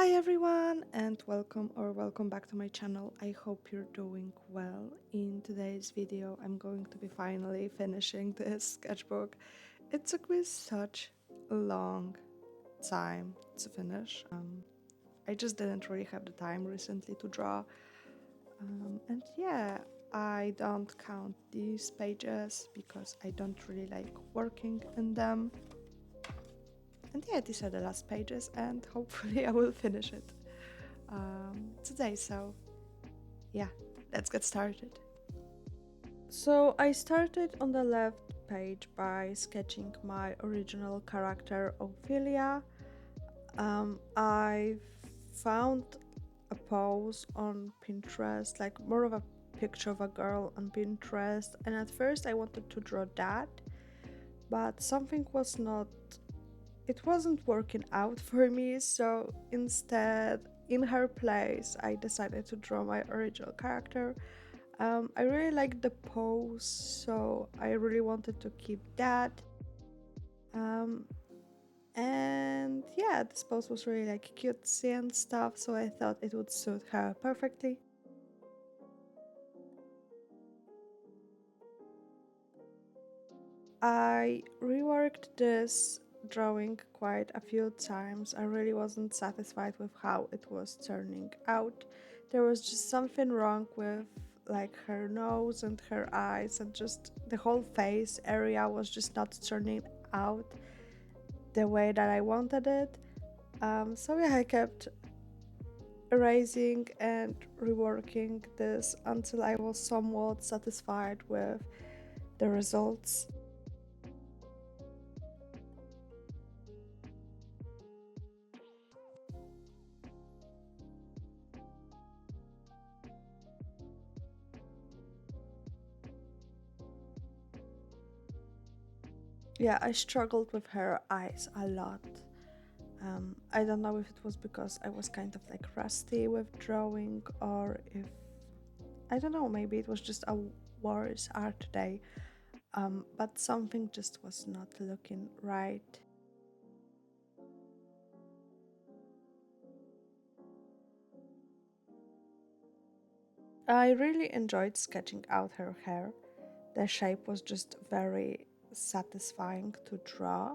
Hi everyone and welcome back to my channel. I hope you're doing well. In today's video I'm going to be finally finishing this sketchbook. It took me such a long time to finish. I just didn't really have the time recently to draw. And yeah, I don't count these pages because I don't really like working in them. And yeah, these are the last pages and hopefully I will finish it today. So yeah, let's get started. So I started on the left page by sketching my original character Ophelia. I found a pose on Pinterest, like more of a picture of a girl on Pinterest, and at first I wanted to draw that, but something was not, it wasn't working out for me, so instead, in her place, I decided to draw my original character. I really liked the pose, so I really wanted to keep that. Um, and yeah, this pose was really like cutesy and stuff, so I thought it would suit her perfectly. I reworked this drawing quite a few times. I really wasn't satisfied with how it was turning out. There was just something wrong with like her nose and her eyes, and just the whole face area was just not turning out the way that I wanted it. So yeah, I kept erasing and reworking this until I was somewhat satisfied with the results. Yeah, I struggled with her eyes a lot. I don't know if it was because I was kind of like rusty with drawing, or if, I don't know, maybe it was just a worse art day. But something just was not looking right. I really enjoyed sketching out her hair. The shape was just very satisfying to draw.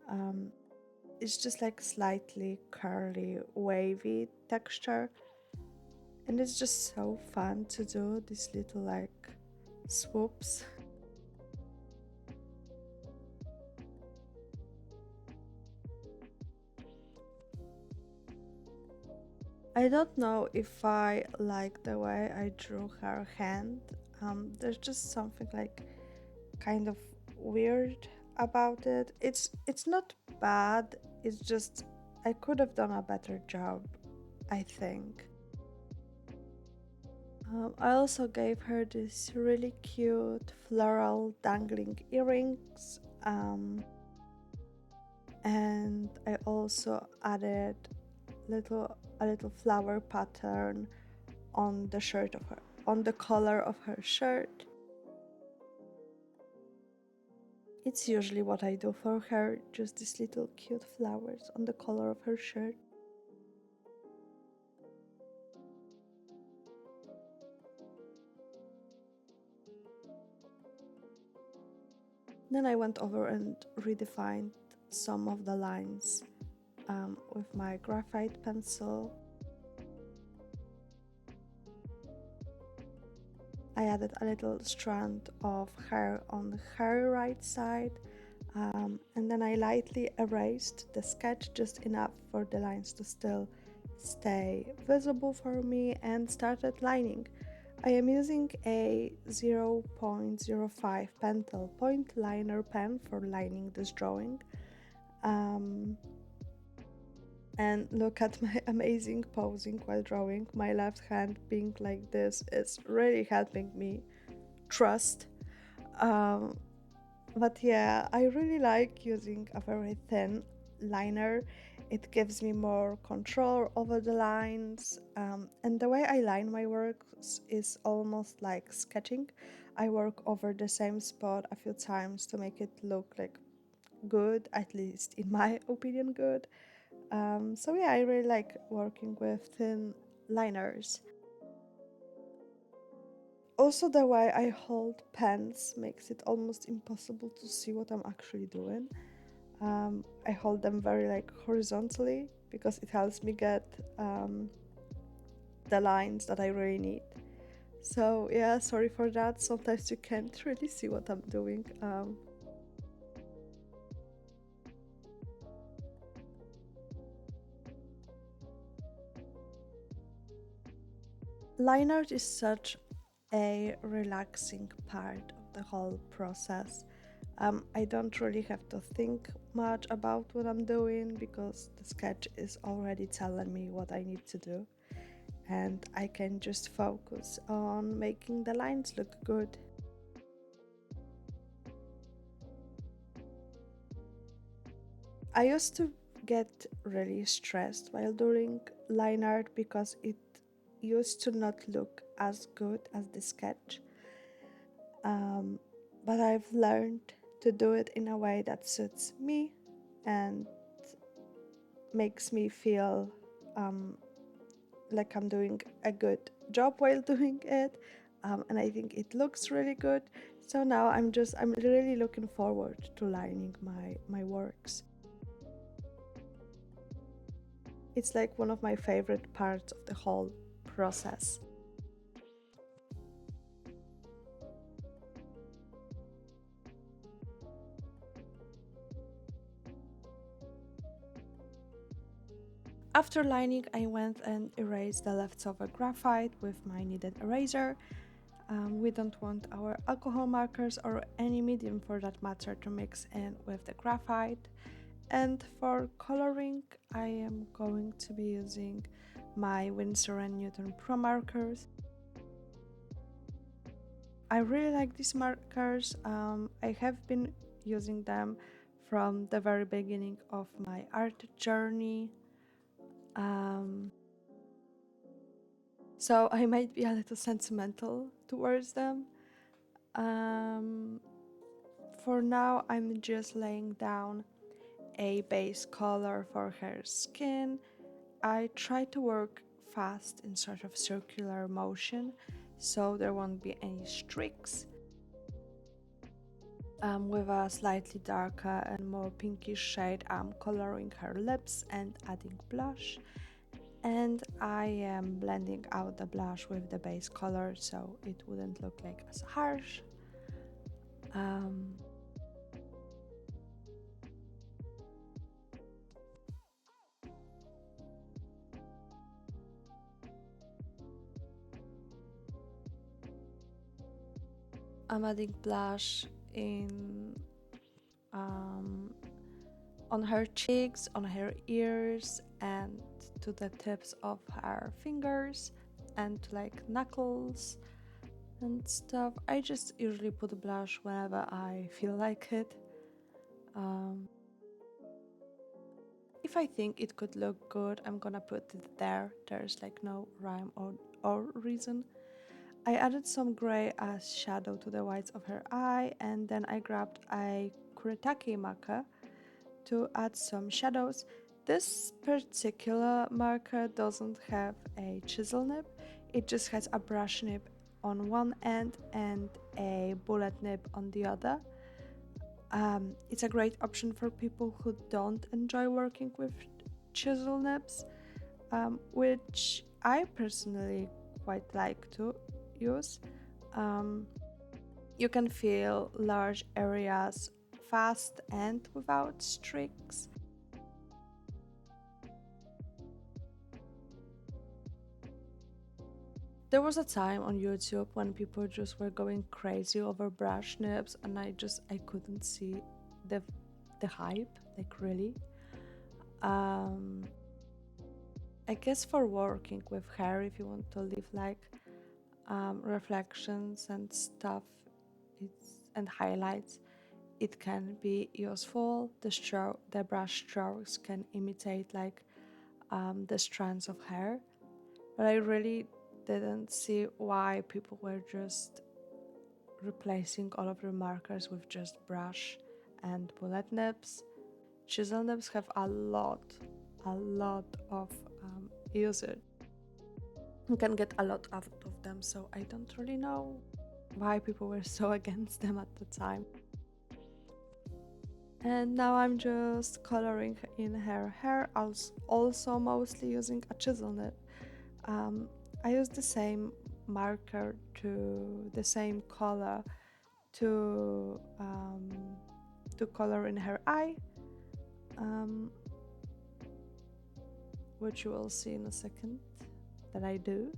Um, it's just like slightly curly, wavy texture, and it's just so fun to do these little like swoops. I don't know if I like the way I drew her hand. There's just something like kind of weird about it. It's not bad. It's just I could have done a better job, I think. I also gave her these really cute floral dangling earrings. And I also added a little flower pattern on the shirt of her, on the collar of her shirt. It's usually what I do for her, just these little cute flowers on the collar of her shirt. Then I went over and redefined some of the lines with my graphite pencil. I added a little strand of hair on her right side, and then I lightly erased the sketch just enough for the lines to still stay visible for me, and started lining. I am using a 0.05 pentel point liner pen for lining this drawing. And look at my amazing posing while drawing. My left hand being like this is really helping me trust. Um, but yeah, I really like using a very thin liner. It gives me more control over the lines. And the way I line my works is almost like sketching. I work over the same spot a few times to make it look like good, at least in my opinion, good. So yeah, I really like working with thin liners. Also, the way I hold pens makes it almost impossible to see what I'm actually doing. I hold them very like horizontally because it helps me get the lines that I really need. So yeah, sorry for that. Sometimes you can't really see what I'm doing. Line art is such a relaxing part of the whole process. I don't really have to think much about what I'm doing because the sketch is already telling me what I need to do, and I can just focus on making the lines look good. I used to get really stressed while doing line art because it used to not look as good as the sketch. Um, but I've learned to do it in a way that suits me and makes me feel um, like I'm doing a good job while doing it. And I think it looks really good. So now I'm really looking forward to lining my works. It's like one of my favorite parts of the whole process. After lining, I went and erased the leftover graphite with my kneaded eraser. We don't want our alcohol markers or any medium for that matter to mix in with the graphite. And for coloring, I am going to be using my Winsor & Newton Pro markers. I really like these markers. I have been using them from the very beginning of my art journey. Um, so I might be a little sentimental towards them. Um, for now, I'm just laying down a base color for her skin. I try to work fast in sort of circular motion so there won't be any streaks. With a slightly darker and more pinkish shade, I'm coloring her lips and adding blush. And I am blending out the blush with the base color so it wouldn't look like as harsh. Um, I'm adding blush in um, on her cheeks, on her ears, and to the tips of her fingers, and to like knuckles and stuff. I just usually put blush whenever I feel like it. Um, if I think it could look good, I'm gonna put it there. There's like no rhyme or reason. I added some grey as shadow to the whites of her eye, and then I grabbed a Kuretake marker to add some shadows. This particular marker doesn't have a chisel nib, it just has a brush nib on one end and a bullet nib on the other. It's a great option for people who don't enjoy working with chisel nibs, which I personally quite like to use. Um, you can fill large areas fast and without streaks. There was a time on YouTube when people just were going crazy over brush nibs, and I couldn't see the the hype, like really. Um, I guess for working with hair, if you want to leave like reflections and stuff, and highlights, it can be useful. The brush strokes can imitate like the strands of hair, but I really didn't see why people were just replacing all of the markers with just brush and bullet nibs. Chisel nibs have a lot a lot of usage. You can get a lot out of them, so I don't really know why people were so against them at the time. And now I'm just coloring in her hair, also mostly using a chisel nib. I use the same marker to the same color to color in her eye, which you will see in a second that I do.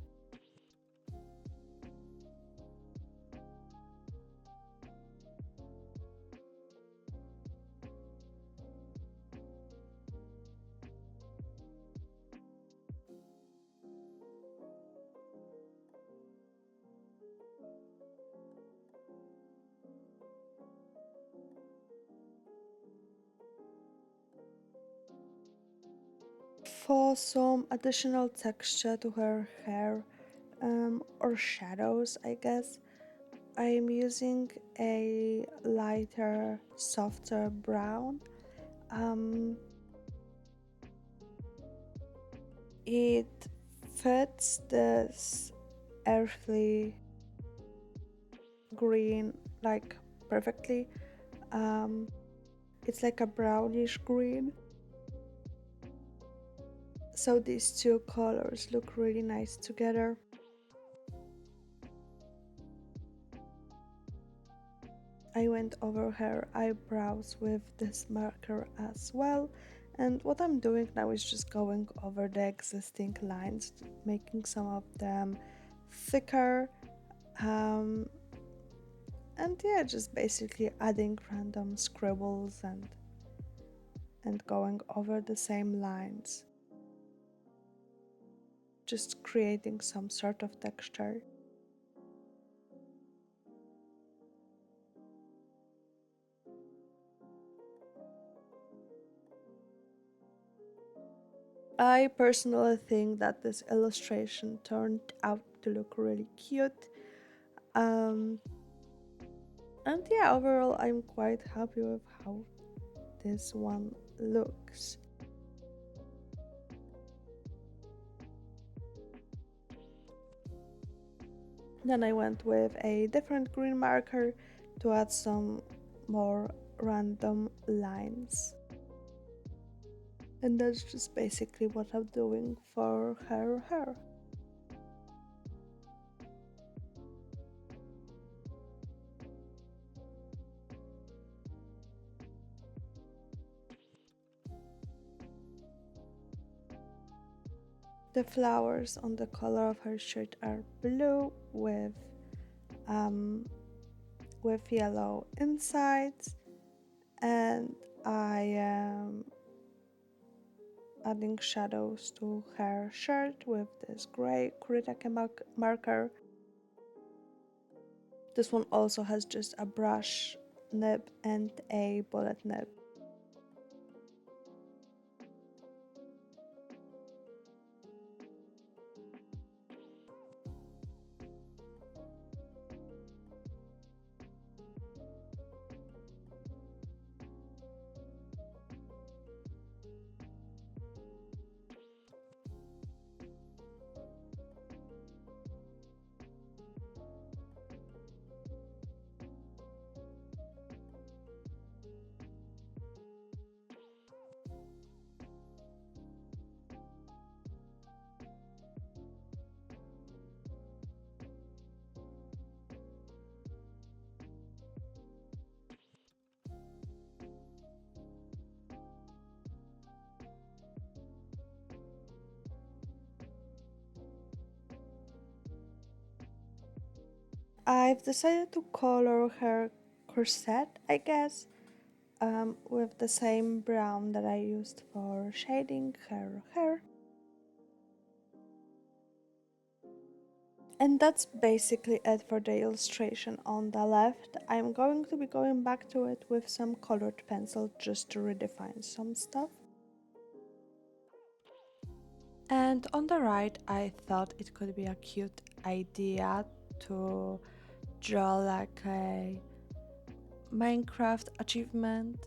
For some additional texture to her hair, or shadows, I guess, I'm using a lighter, softer brown. It fits this earthly green like perfectly. It's like a brownish green. So these two colors look really nice together. I went over her eyebrows with this marker as well, and what I'm doing now is just going over the existing lines, making some of them thicker, and yeah, just basically adding random scribbles and going over the same lines, just creating some sort of texture. I personally think that this illustration turned out to look really cute. And yeah, overall, I'm quite happy with how this one looks. Then I went with a different green marker to add some more random lines. And that's just basically what I'm doing for her hair. The flowers on the color of her shirt are blue um, with yellow insides, and I am adding shadows to her shirt with this gray Kuretake marker. This one also has just a brush nib and a bullet nib. I've decided to color her corset, I guess, with the same brown that I used for shading her hair. And that's basically it for the illustration on the left. I'm going to be going back to it with some colored pencil just to redefine some stuff. And on the right, I thought it could be a cute idea to draw like a Minecraft achievement.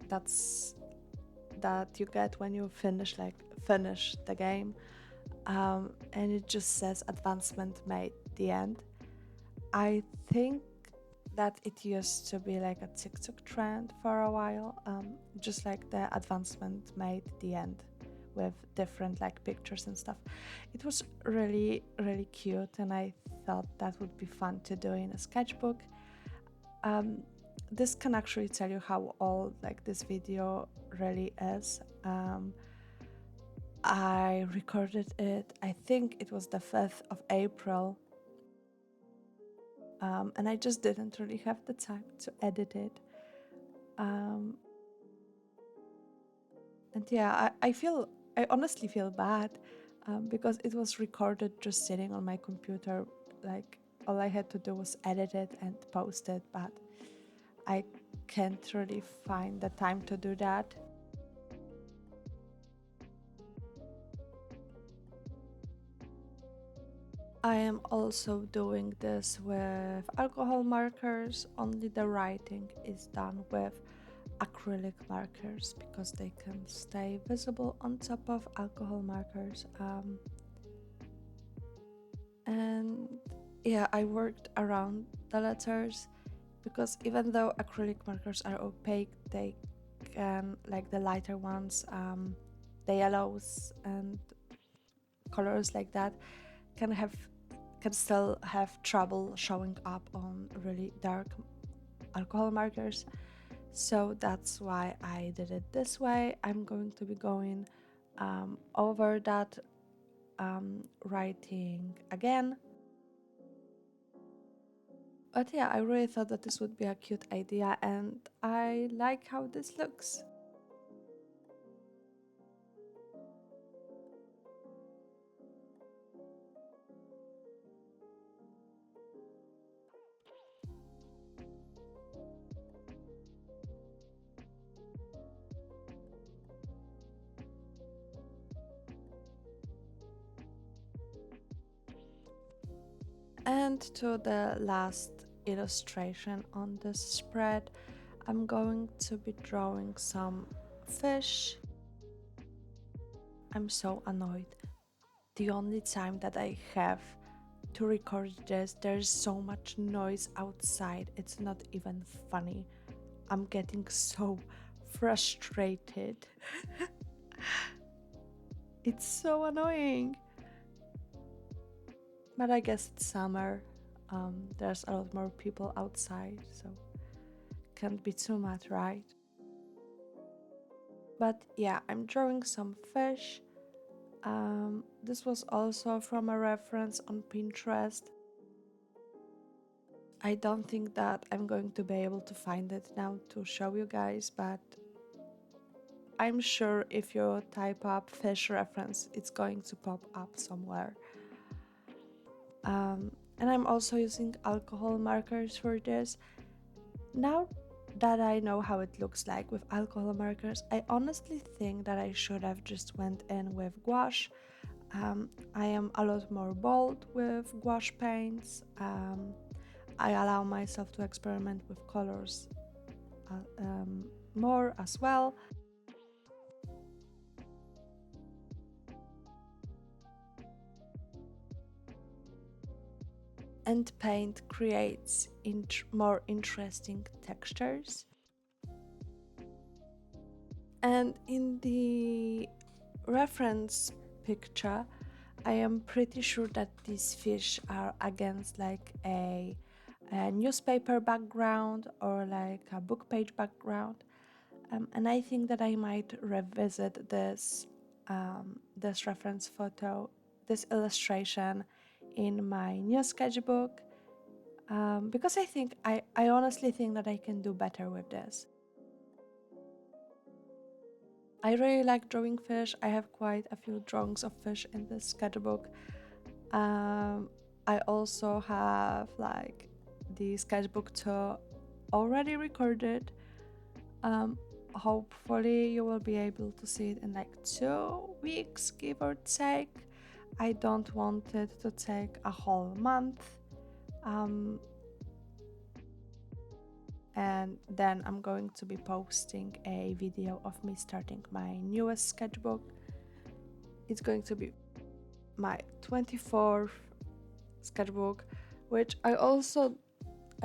That's that you get when you finish the game, and it just says advancement made, the end. I think that it used to be like a TikTok trend for a while, just like the advancement made, the end, with different like pictures and stuff. It was really, really cute, and I thought that would be fun to do in a sketchbook. Um, this can actually tell you how old like this video really is. I recorded it, I think it was the 5th of April, and I just didn't really have the time to edit it. And yeah, I honestly feel bad, because it was recorded just sitting on my computer. Like, all I had to do was edit it and post it, but I can't really find the time to do that. I am also doing this with alcohol markers, only the writing is done with acrylic markers because they can stay visible on top of alcohol markers. And yeah, I worked around the letters because even though acrylic markers are opaque, they can, like the lighter ones, the yellows and colors like that, can still have trouble showing up on really dark alcohol markers. So that's why I did it this way. I'm going to be going over that writing again. But yeah, I really thought that this would be a cute idea, and I like how this looks. And to the last illustration on this spread, I'm going to be drawing some fish. I'm so annoyed. The only time that I have to record this, there's so much noise outside. It's not even funny. I'm getting so frustrated. It's so annoying. But I guess it's summer. There's a lot more people outside, so can't be too much, right? But yeah, I'm drawing some fish. This was also from a reference on Pinterest. I don't think that I'm going to be able to find it now to show you guys, but I'm sure if you type up fish reference, it's going to pop up somewhere. And I'm also using alcohol markers for this. Now that I know how it looks like with alcohol markers, I honestly think that I should have just went in with gouache. I am a lot more bold with gouache paints. I allow myself to experiment with colors more as well. And paint creates more interesting textures. And in the reference picture, I am pretty sure that these fish are against like a newspaper background or like a book page background. And I think that I might revisit this reference photo, this illustration in my new sketchbook, because I honestly think that I can do better with this. I really like drawing fish. I have quite a few drawings of fish in this sketchbook. I also have like the sketchbook tour already recorded. Hopefully you will be able to see it in like 2 weeks, give or take. I don't want it to take a whole month. and then I'm going to be posting a video of me starting my newest sketchbook. It's going to be my 24th sketchbook, which I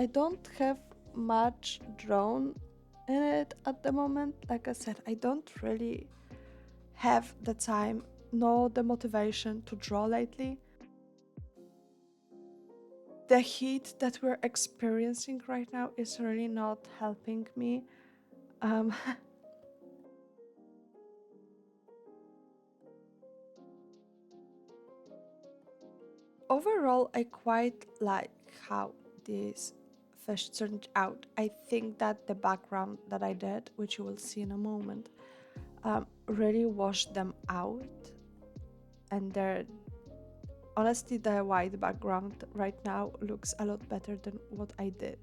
don't have much drawn in it at the moment. Like I said, I don't really have the time nor the motivation to draw lately. The heat that we're experiencing right now is really not helping me. Um, Overall, I quite like how this fish turned out. I think that the background that I did, which you will see in a moment, really washed them out, and honestly, the white background right now looks a lot better than what I did.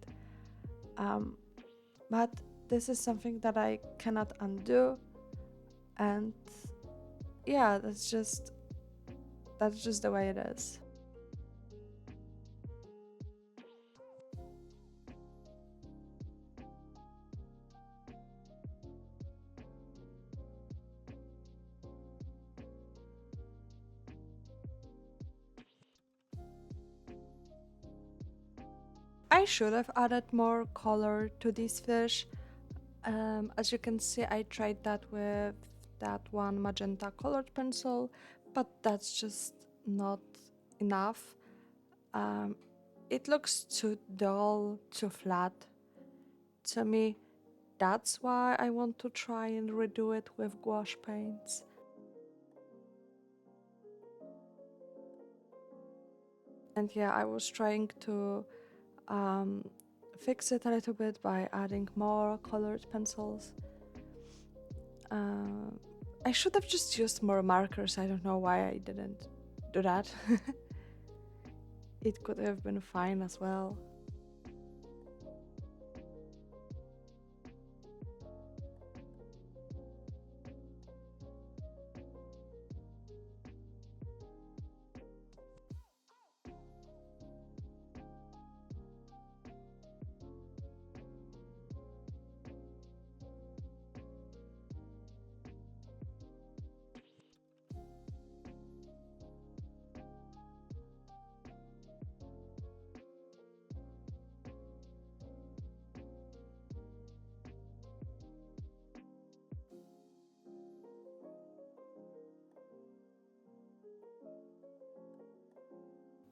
Um, but this is something that I cannot undo, and yeah, that's just the way it is. I should have added more color to these fish. As you can see, I tried that with that one magenta colored pencil, but that's just not enough. Um, it looks too dull, too flat to me. That's why I want to try and redo it with gouache paints. And yeah, I was trying to um, fix it a little bit by adding more colored pencils. Uh, I should have just used more markers. I don't know why I didn't do that. It could have been fine as well.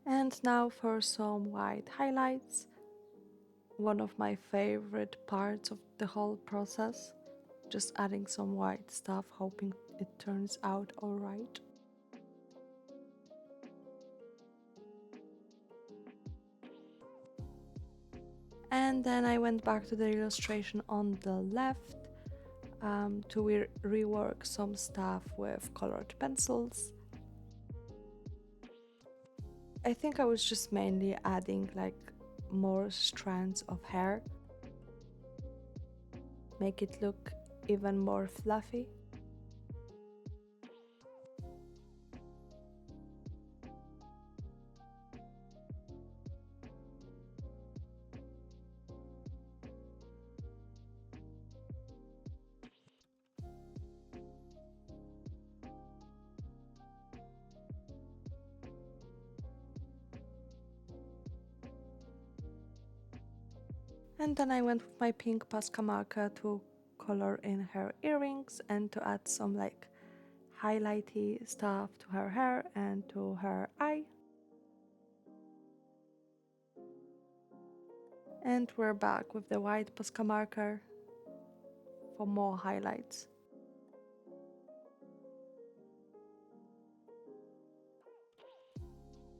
And now for some white highlights. One of my favorite parts of the whole process. Just adding some white stuff, hoping it turns out alright. And then I went back to the illustration on the left to rework some stuff with colored pencils. I think I was just mainly adding like more strands of hair, make it look even more fluffy. And then I went with my pink Posca marker to color in her earrings and to add some like highlighty stuff to her hair and to her eye. And we're back with the white Posca marker for more highlights.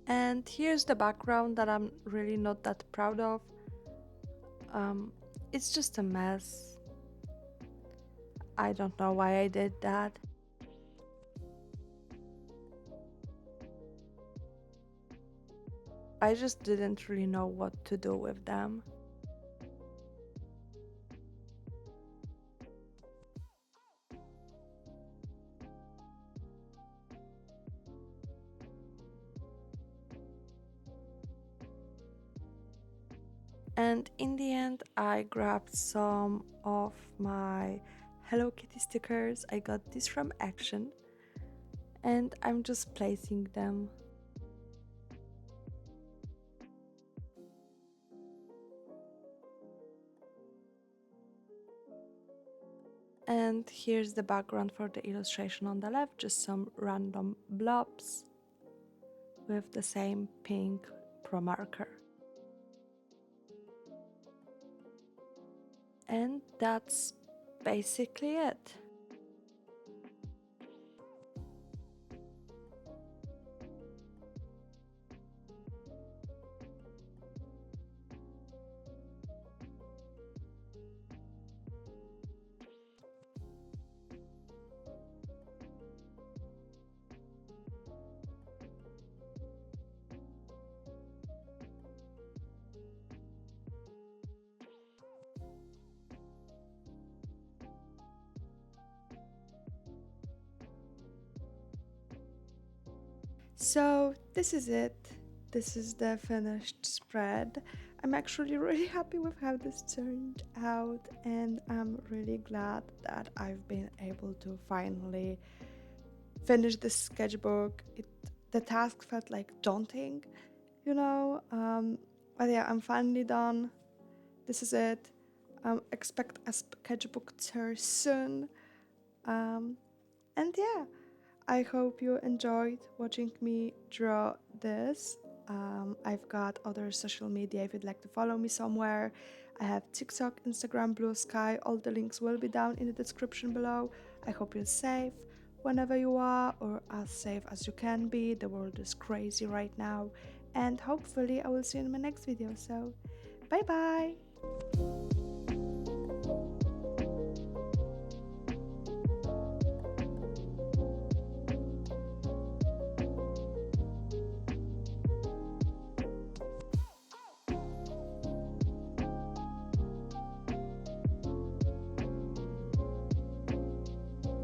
And here's the background that I'm really not that proud of. It's just a mess. I don't know why I did that. I just didn't really know what to do with them. And in the end, I grabbed some of my Hello Kitty stickers. I got these from Action, and I'm just placing them. And here's the background for the illustration on the left, just some random blobs with the same pink pro marker. And that's basically it. So this is it. This is the finished spread. I'm actually really happy with how this turned out, and I'm really glad that I've been able to finally finish this sketchbook. The task felt like daunting, you know, but yeah, I'm finally done. This is it. Expect a sketchbook tour soon. And yeah, I hope you enjoyed watching me draw this. I've got other social media if you'd like to follow me somewhere. I have TikTok, Instagram, Blue Sky. All the links will be down in the description below. I hope you're safe whenever you are, or as safe as you can be. The world is crazy right now. And hopefully I will see you in my next video. So bye bye!